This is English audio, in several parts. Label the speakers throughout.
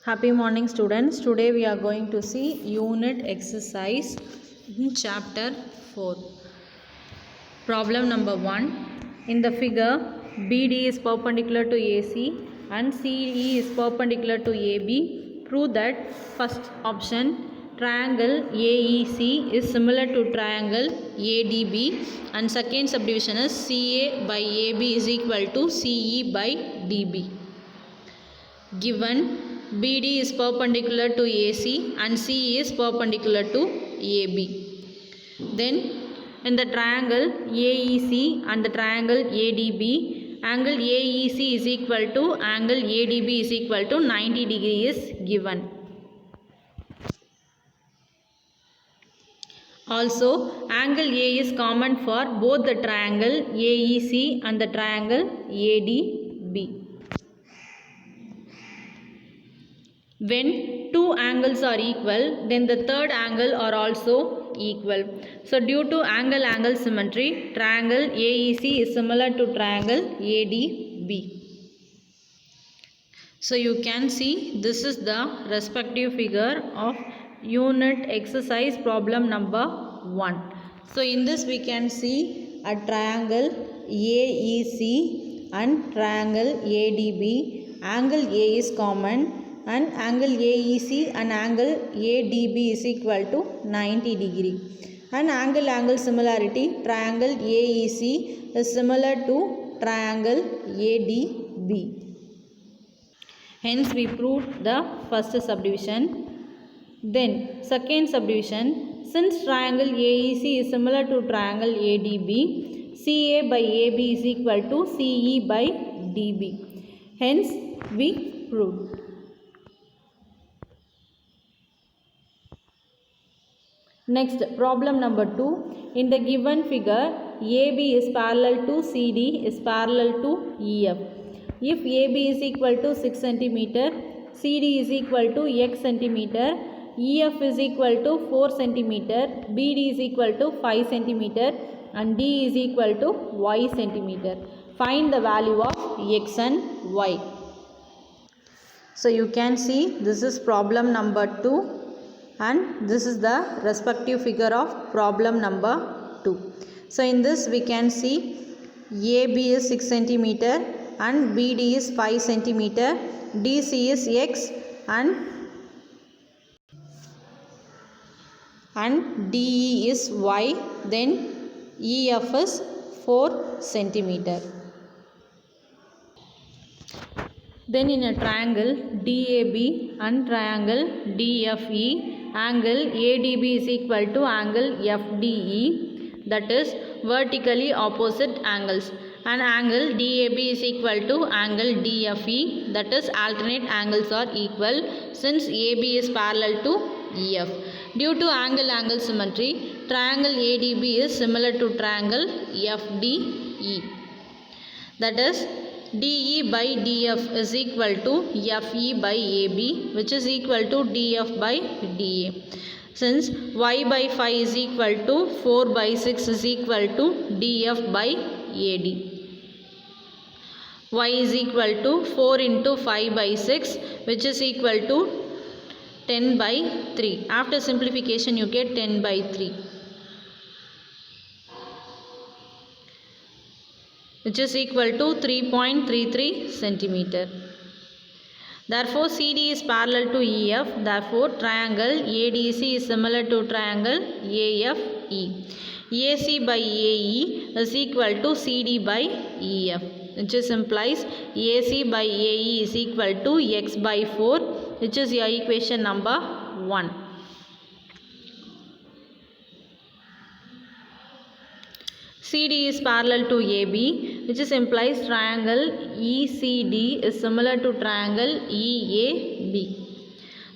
Speaker 1: Happy morning students. Today we are going to see unit exercise in chapter 4. Problem number 1. In the figure, BD is perpendicular to AC and CE is perpendicular to AB. Prove that first option, triangle AEC is similar to triangle ADB, and second subdivision is CA by AB is equal to CE by DB. Given BD is perpendicular to AC and CE is perpendicular to AB. Then in the triangle AEC and the triangle ADB, angle AEC is equal to angle ADB is equal to 90 degree is given. Also, angle A is common for both the triangle AEC and the triangle ADB. When two angles are equal, then the third angle are also equal. So due to angle-angle symmetry, triangle AEC is similar to triangle ADB. So you can see this is the respective figure of unit exercise problem number 1. So in this we can see a triangle AEC and triangle ADB. Angle A is common and angle AEC and angle ADB is equal to 90 degree. And angle similarity, triangle AEC is similar to triangle ADB. Hence we proved the first subdivision. Then second subdivision, since triangle AEC is similar to triangle ADB, CA by AB is equal to CE by DB. Hence we proved. Next, problem number 2. In the given figure, AB is parallel to CD is parallel to EF. If AB is equal to 6 cm, CD is equal to X cm, EF is equal to 4 cm, BD is equal to 5 cm and D is equal to Y cm. Find the value of X and Y. So you can see this is problem number 2. And this is the respective figure of problem number 2. So in this we can see AB is 6 cm and BD is 5 cm, DC is X and DE is Y, then EF is 4 cm. Then in a triangle DAB and triangle DFE, angle ADB is equal to angle FDE, that is vertically opposite angles, and angle DAB is equal to angle DFE, that is alternate angles are equal since AB is parallel to EF. Due to angle-angle symmetry, triangle ADB is similar to triangle FDE, that is DE by DF is equal to FE by AB, which is equal to DF by DA. Since Y by 5 is equal to 4 by 6 is equal to DF by AD. Y is equal to 4 into 5 by 6, which is equal to 10 by 3. After simplification you get 10 by 3. Which is equal to 3.33 cm. Therefore, CD is parallel to EF. Therefore, triangle ADC is similar to triangle AFE. AC by AE is equal to CD by EF, which is implies AC by AE is equal to X by 4, which is your equation number 1. CD is parallel to AB, which is implies triangle ECD is similar to triangle EAB.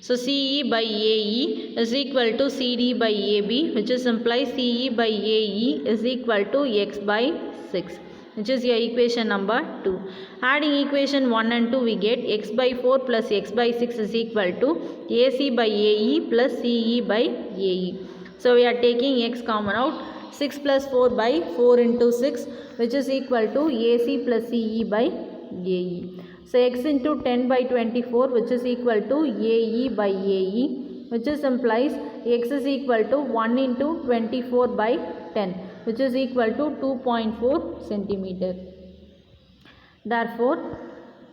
Speaker 1: So CE by AE is equal to CD by AB, which is implies CE by AE is equal to X by 6, which is your equation number 2. Adding equation 1 and 2, we get X by 4 plus X by 6 is equal to AC by AE plus CE by AE. So we are taking X common out. 6 plus 4 by 4 into 6, which is equal to AC plus CE by AE. So x into 10 by 24, which is equal to AE by AE, which is implies x is equal to 1 into 24 by 10, which is equal to 2.4 centimeter. Therefore,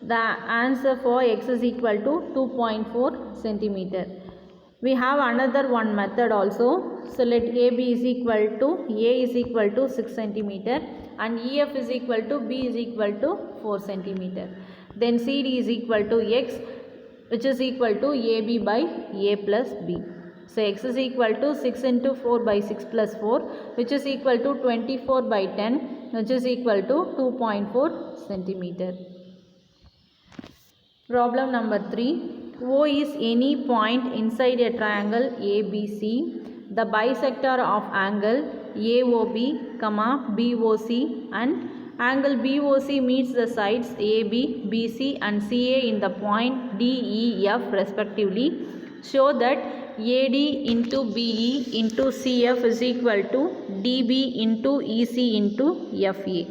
Speaker 1: the answer for x is equal to 2.4 centimeter. We have another one method also. So let AB is equal to A is equal to 6 centimeter and EF is equal to B is equal to 4 centimeter. Then CD is equal to X, which is equal to AB by A plus B. So x is equal to 6 into 4 by 6 plus 4, which is equal to 24 by 10, which is equal to 2.4 centimeter. Problem number 3. O is any point inside a triangle ABC. The bisector of angle AOB, BOC, and angle BOC meets the sides AB, BC and CA in the point DEF respectively. Show that AD into BE into CF is equal to DB into EC into FA.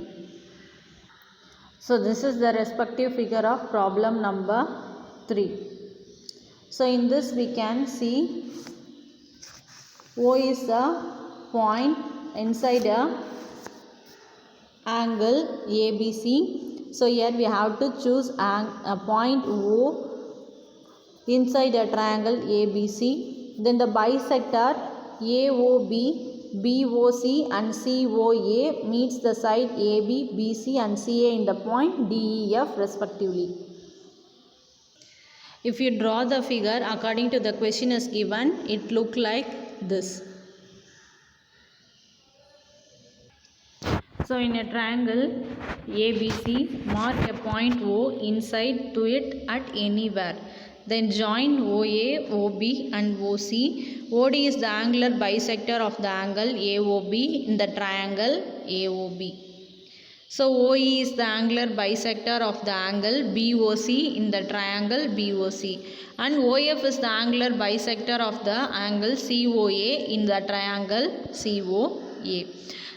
Speaker 1: So this is the respective figure of problem number 3. So in this we can see O is a point inside a angle ABC. So here we have to choose a point O inside a triangle ABC. Then the bisector AOB, BOC and COA meets the side AB, BC and CA in the point DEF respectively. If you draw the figure according to the question is given, it look like this. So in a triangle ABC, mark a point O inside to it at anywhere. Then join OA, OB and OC. OD is the angular bisector of the angle AOB in the triangle AOB. So OE is the angular bisector of the angle BOC in the triangle BOC. And OF is the angular bisector of the angle COA in the triangle COA.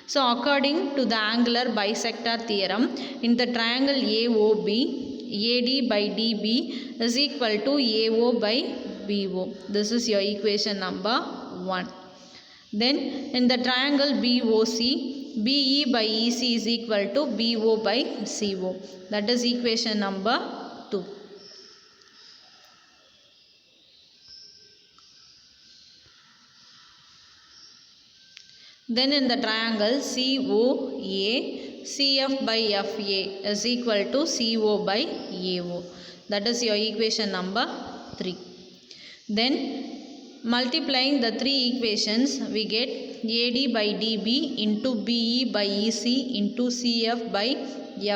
Speaker 1: So according to the angular bisector theorem, in the triangle AOB, AD by DB is equal to AO by BO. This is your equation number 1. Then in the triangle BOC, BE by EC is equal to BO by CO. That is equation number 2. Then in the triangle COA, CF by FA is equal to CO by AO. That is your equation number 3. Then multiplying the three equations, we get AD by DB into BE by EC into CF by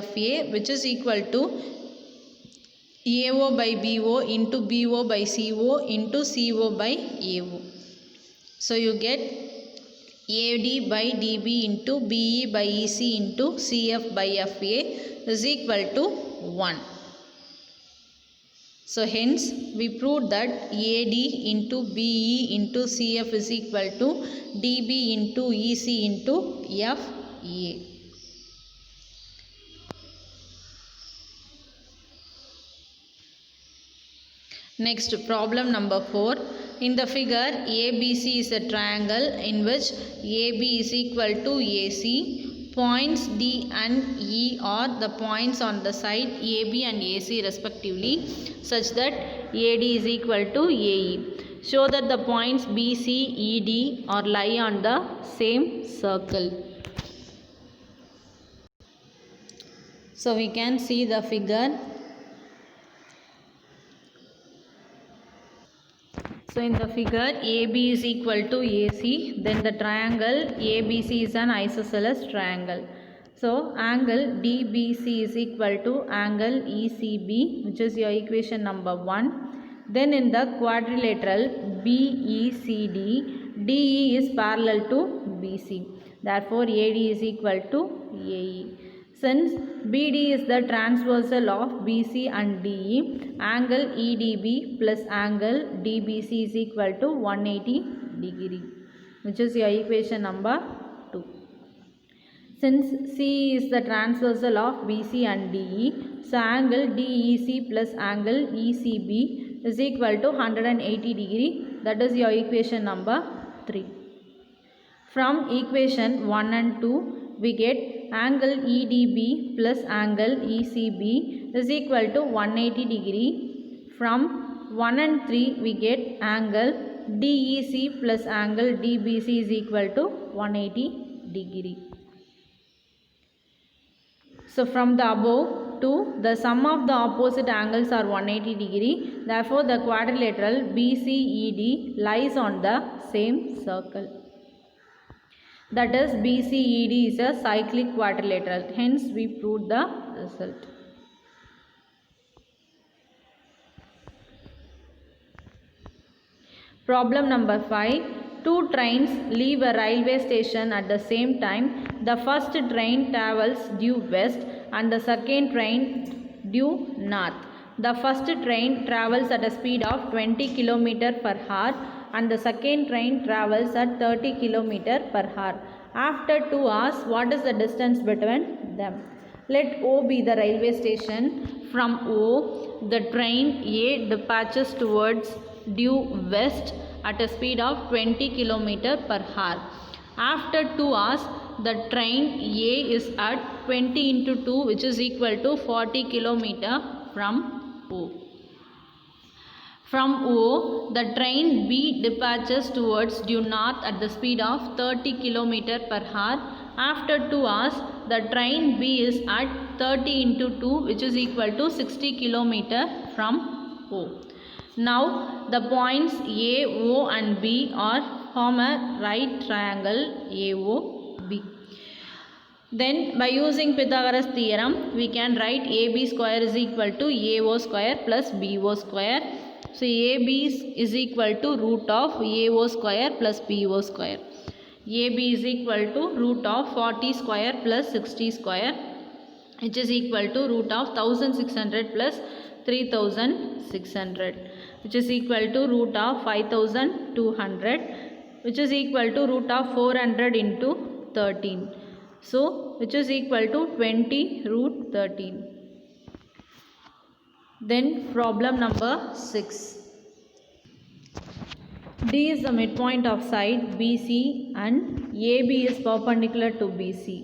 Speaker 1: FA, which is equal to AO by BO into BO by CO into CO by AO. So you get AD by DB into BE by EC into CF by FA is equal to 1. So hence we proved that AD into BE into CF is equal to DB into EC into FA. Next, problem number 4. In the figure, ABC is a triangle in which AB is equal to AC. Points D and E are the points on the side AB and AC respectively, such that AD is equal to AE. Show that the points BC, ED are lie on the same circle. So we can see the figure. So in the figure, AB is equal to AC, then the triangle ABC is an isosceles triangle. So angle DBC is equal to angle ECB, which is your equation number 1. Then in the quadrilateral BECD, DE is parallel to BC. Therefore AD is equal to AE. Since BD is the transversal of BC and DE, angle EDB plus angle DBC is equal to 180 degree, which is your equation number 2. Since C is the transversal of BC and DE, so angle DEC plus angle ECB is equal to 180 degree. That is your equation number 3. From equation 1 and 2, we get angle EDB plus angle ECB is equal to 180 degree. From 1 and 3, we get angle DEC plus angle DBC is equal to 180 degree. So from the above to the sum of the opposite angles are 180 degree. Therefore, the quadrilateral BCED lies on the same circle. That is, BCED is a cyclic quadrilateral. Hence, we proved the result. Problem number 5. Two trains leave a railway station at the same time. The first train travels due west and the second train due north. The first train travels at a speed of 20 km per hour and the second train travels at 30 km per hour. After 2 hours, what is the distance between them? Let O be the railway station. From O, the train A departs towards due west at a speed of 20 km per hour. After 2 hours, the train A is at 20 into 2, which is equal to 40 km from O. From O, the train B departs towards due north at the speed of 30 km per hour. After 2 hours, the train B is at 30 into 2, which is equal to 60 km from O. Now, the points A, O and B form a right triangle AOB. Then, by using Pythagoras theorem, we can write AB square is equal to AO square plus BO square. So, AB is equal to root of AO square plus BO square. AB is equal to root of 40 square plus 60 square, which is equal to root of 1600 plus 3600, which is equal to root of 5200, which is equal to root of 400 into 13. So, which is equal to 20 root 13. Then problem number 6. D is the midpoint of side BC and AB is perpendicular to BC.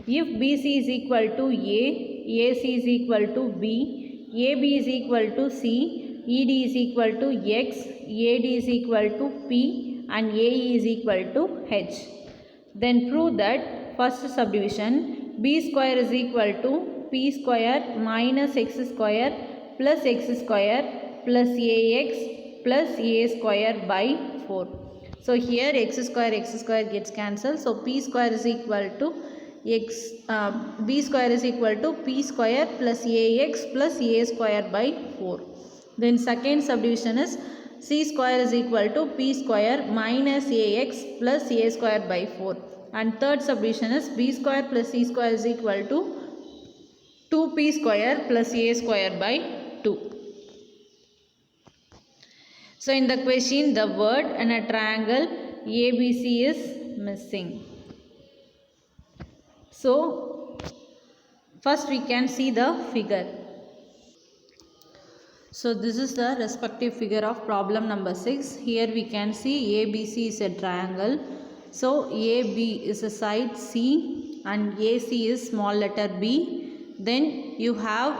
Speaker 1: If BC is equal to A, AC is equal to B, AB is equal to C, ED is equal to X, AD is equal to P and AE is equal to H. Then prove that first subdivision B square is equal to P square minus X square plus X square plus AX plus A square by 4. So here x square gets cancelled. So P square is equal to B square is equal to P square plus AX plus A square by 4. Then second subdivision is C square is equal to P square minus AX plus A square by 4. And third subdivision is B square plus C square is equal to 2P square plus A square by 2. So in the question, the word in a triangle ABC is missing. So first we can see the figure. So this is the respective figure of problem number 6. Here we can see ABC is a triangle. So AB is a side C and AC is small letter B. Then you have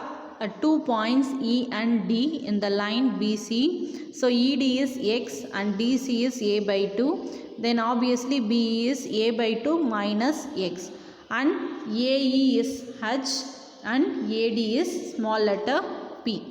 Speaker 1: 2 points E and D in the line BC. So ED is X and DC is A by 2. Then obviously B is A by 2 minus X. And AE is H and AD is small letter P.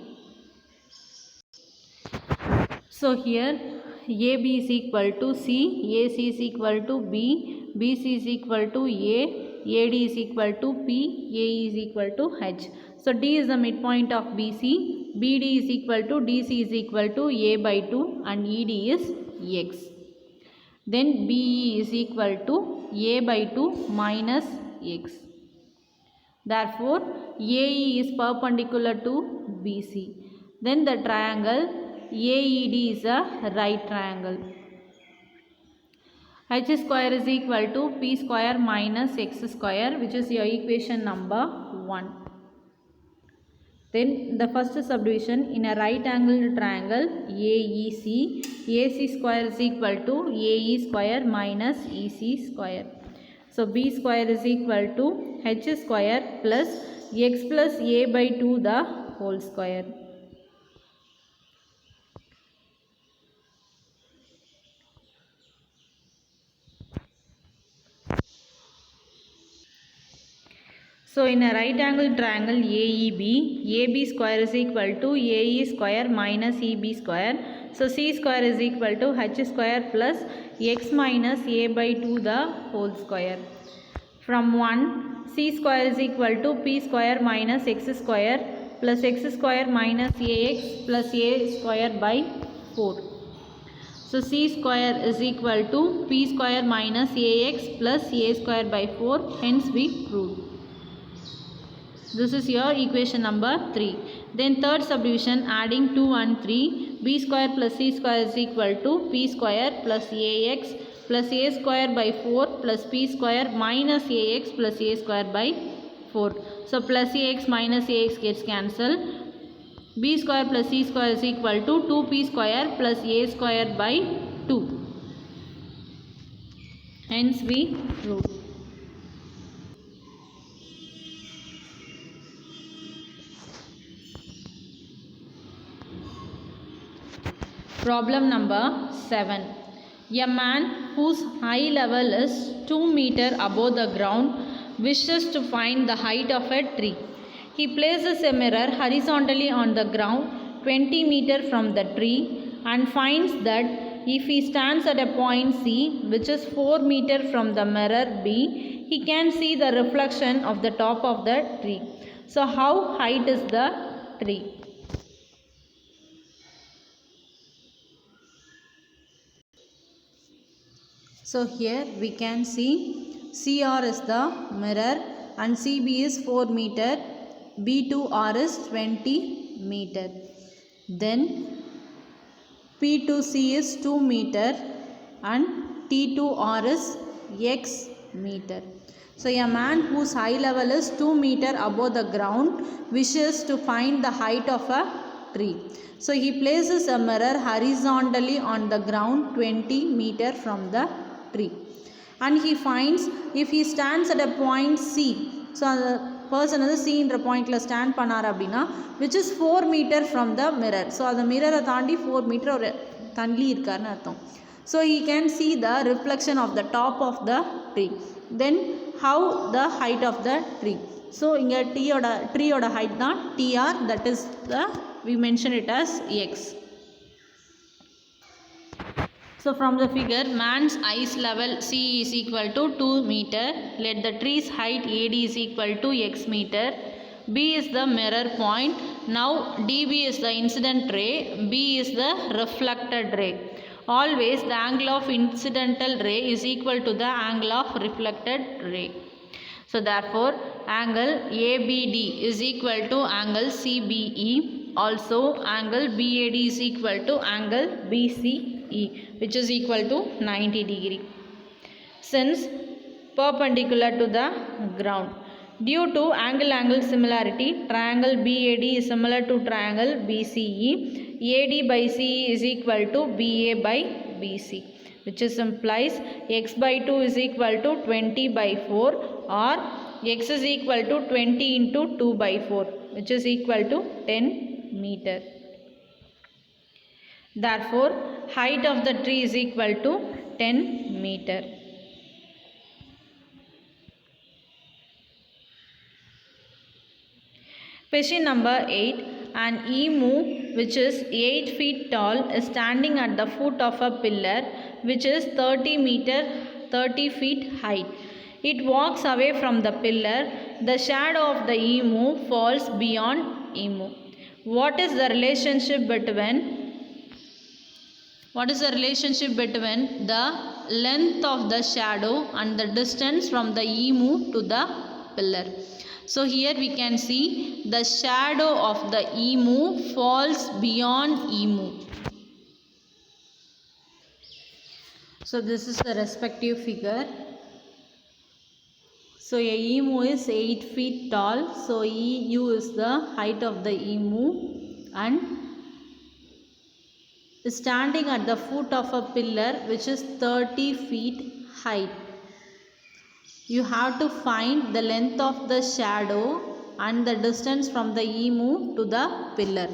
Speaker 1: So here AB is equal to C, AC is equal to B, BC is equal to A, AD is equal to P, AE is equal to H. So D is the midpoint of BC, BD is equal to DC is equal to A by 2 and ED is X. Then BE is equal to A by 2 minus X. Therefore, AE is perpendicular to BC. Then the triangle AED is a right triangle. h square is equal to p square minus x square, which is your equation number 1. Then the first subdivision, in a right angled triangle AEC, AC square is equal to AE square minus EC square. So B square is equal to h square plus x plus a by 2 the whole square. So in a right angle triangle AEB, AB square is equal to AE square minus EB square. So C square is equal to h square plus x minus a by 2 the whole square. From 1, C square is equal to P square minus x square plus x square minus ax plus a square by 4. So C square is equal to P square minus ax plus a square by 4, hence we proved. This is your equation number 3. Then third subdivision, adding 2 and 3, b square plus c square is equal to p square plus ax plus a square by 4 plus p square minus ax plus a square by 4. So plus ax minus ax gets cancelled. B square plus c square is equal to 2p square plus a square by 2. Hence we prove. Problem number 7. A man whose eye level is 2 meters above the ground wishes to find the height of a tree. He places a mirror horizontally on the ground 20 meters from the tree and finds that if he stands at a point C, which is 4 meters from the mirror B, he can see the reflection of the top of the tree. So how height is the tree? So here we can see CR is the mirror and CB is 4 meter, B2R is 20 meter. Then P2C is 2 meter and T2R is X meter. So a man whose eye level is 2 meter above the ground wishes to find the height of a tree. So he places a mirror horizontally on the ground 20 meter from the tree and he finds if he stands at a point C, so the person is C என்ற பாயிண்ட்ல stand பண்ணார் அப்படின்னா which is 4 meter from the mirror. So அந்த மிரரை தாண்டி 4 meter ஒரு தள்ளி இருக்காருன்னு அர்த்தம். So he can see the reflection of the top of the tree. Then how the height of the tree? So இங்க tree ஓட height தான் TR, that is the we mention it as X. So from the figure, man's eyes level C is equal to 2 meter. Let the tree's height AD is equal to X meter. B is the mirror point. Now DB is the incident ray. B is the reflected ray. Always the angle of incidental ray is equal to the angle of reflected ray. So therefore angle ABD is equal to angle CBE. Also angle BAD is equal to angle BCE, which is equal to 90 degree. Since perpendicular to the ground. Due to angle similarity, triangle BAD is similar to triangle BCE. AD by CE is equal to BA by BC, which is implies x by 2 is equal to 20 by 4 or x is equal to 20 into 2 by 4, which is equal to 10 meter. Therefore, height of the tree is equal to 10 meter. Question number 8. An emu which is 8 feet tall is standing at the foot of a pillar which is 30 feet height. It walks away from the pillar. The shadow of the emu falls beyond emu. What is the relationship between the length of the shadow and the distance from the emu to the pillar? So here we can see the shadow of the emu falls beyond emu. So this is the respective figure. So a emu is 8 feet tall. So EU is the height of the emu and is standing at the foot of a pillar which is 30 feet high. You have to find the length of the shadow and the distance from the emu to the pillar.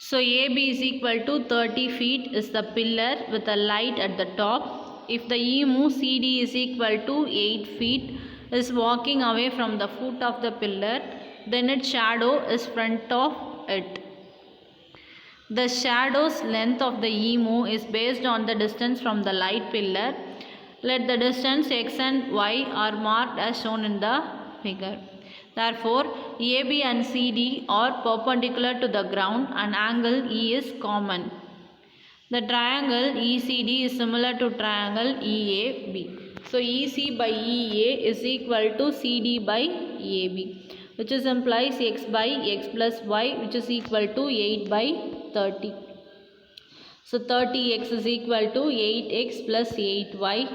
Speaker 1: So AB is equal to 30 feet is the pillar with a light at the top. If the emu CD is equal to 8 feet is walking away from the foot of the pillar, then its shadow is front of it. The shadow's length of the emu is based on the distance from the light pillar. Let the distance x and y are marked as shown in the figure. Therefore, AB and CD are perpendicular to the ground and angle E is common. The triangle ECD is similar to triangle EAB. So, EC by EA is equal to CD by AB, which is implies x by x plus y, which is equal to 8 by 30. So 30x is equal to 8x plus 8y.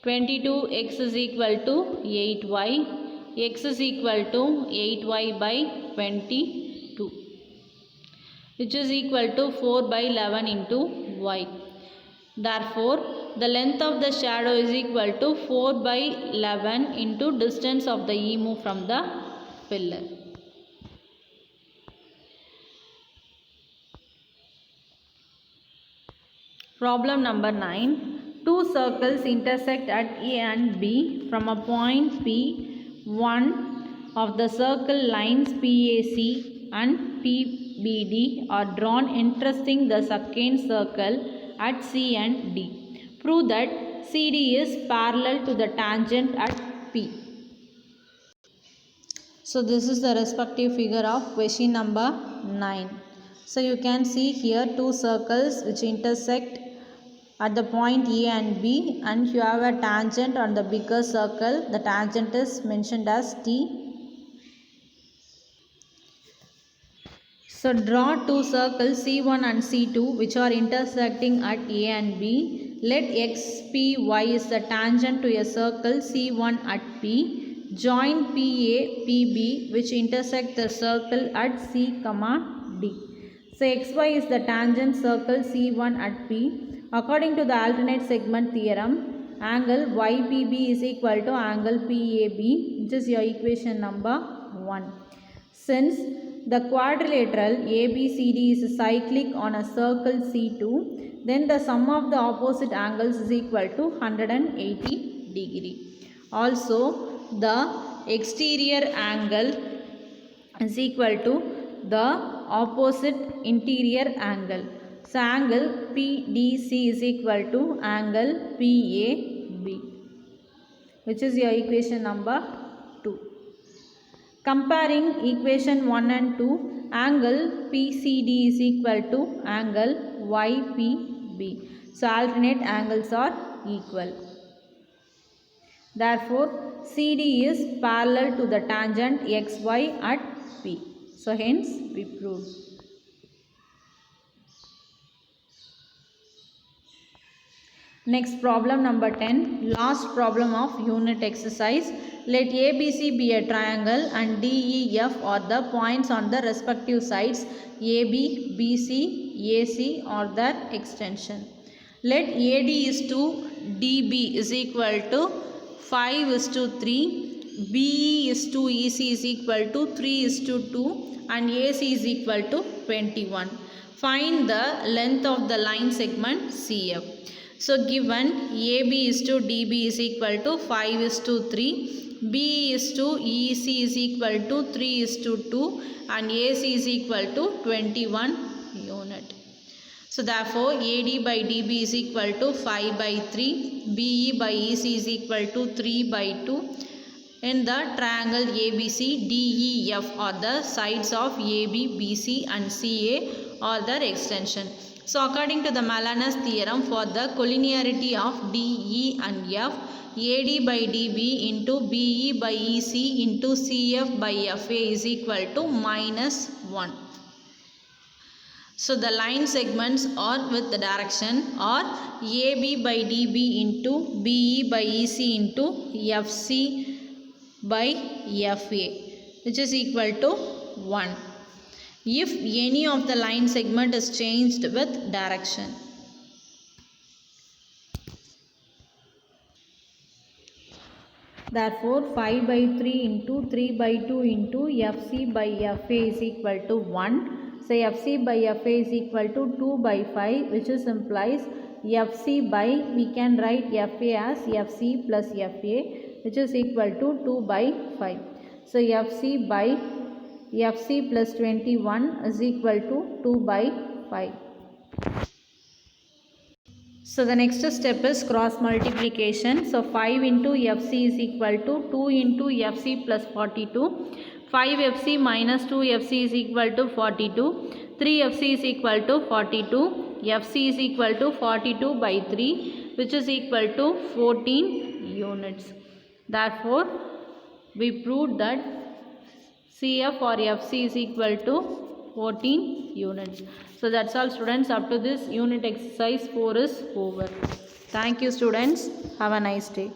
Speaker 1: 22x is equal to 8y. X is equal to 8y by 22, which is equal to 4 by 11 into y. Therefore, the length of the shadow is equal to 4 by 11 into distance of the emu from the pillar. Problem number 9. Two circles intersect at A and B from a point P. One of the circle lines PAC and PBD are drawn intersecting the second circle at C and D. Prove that CD is parallel to the tangent at P. So this is the respective figure of question number 9. So you can see here two circles which intersect at the point A and B, and you have a tangent on the bigger circle. The tangent is mentioned as T. So draw two circles C1 and C2 which are intersecting at A and B. Let XPY is the tangent to a circle C1 at P. Join PA, PB which intersect the circle at C, D. So XY is the tangent circle C1 at P. According to the alternate segment theorem, angle YPB is equal to angle PAB, which is your equation number 1. Since the quadrilateral ABCD is cyclic on a circle C2, then the sum of the opposite angles is equal to 180 degree. Also, the exterior angle is equal to the opposite interior angle. So, angle PDC is equal to angle PAB, which is your equation number 2. Comparing equation 1 and 2, angle PCD is equal to angle YPB. So, alternate angles are equal. Therefore, CD is parallel to the tangent XY at P. So, hence we proved. Next, problem number 10, last problem of unit exercise. Let ABC be a triangle and DEF are the points on the respective sides AB, BC, AC or their extension. Let AD is to DB is equal to 5 is to 3, BE is to EC is equal to 3 is to 2 and AC is equal to 21. Find the length of the line segment CF. So, given AB is to DB is equal to 5 is to 3, BE is to EC is equal to 3 is to 2 and AC is equal to 21 unit. So, therefore, AD by DB is equal to 5 by 3, BE by EC is equal to 3 by 2. In the triangle ABC, DEF are the sides of AB, BC and CA or their extension. So, according to the Malanus theorem, for the collinearity of DE and F, AD by DB into BE by EC into CF by FA is equal to -1. So the line segments are with the direction are AB by DB into BE by EC into FC by FA, which is equal to 1 if any of the line segment is changed with direction. Therefore 5 by 3 into 3 by 2 into FC by FA is equal to 1. So FC by FA is equal to 2 by 5, which is implies FC by, we can write FA as FC plus FA, which is equal to 2 by 5. So FC by FC plus 21 is equal to 2 by 5. So the next step is cross multiplication. So 5 into FC is equal to 2 into FC plus 42. 5 FC minus 2 FC is equal to 42. 3 FC is equal to 42. FC is equal to 42 by 3, which is equal to 14 units. Therefore, we proved that CF or FC is equal to 14 units. So that's all students. Up to this unit exercise 4 is over. Thank you students. Have a nice day.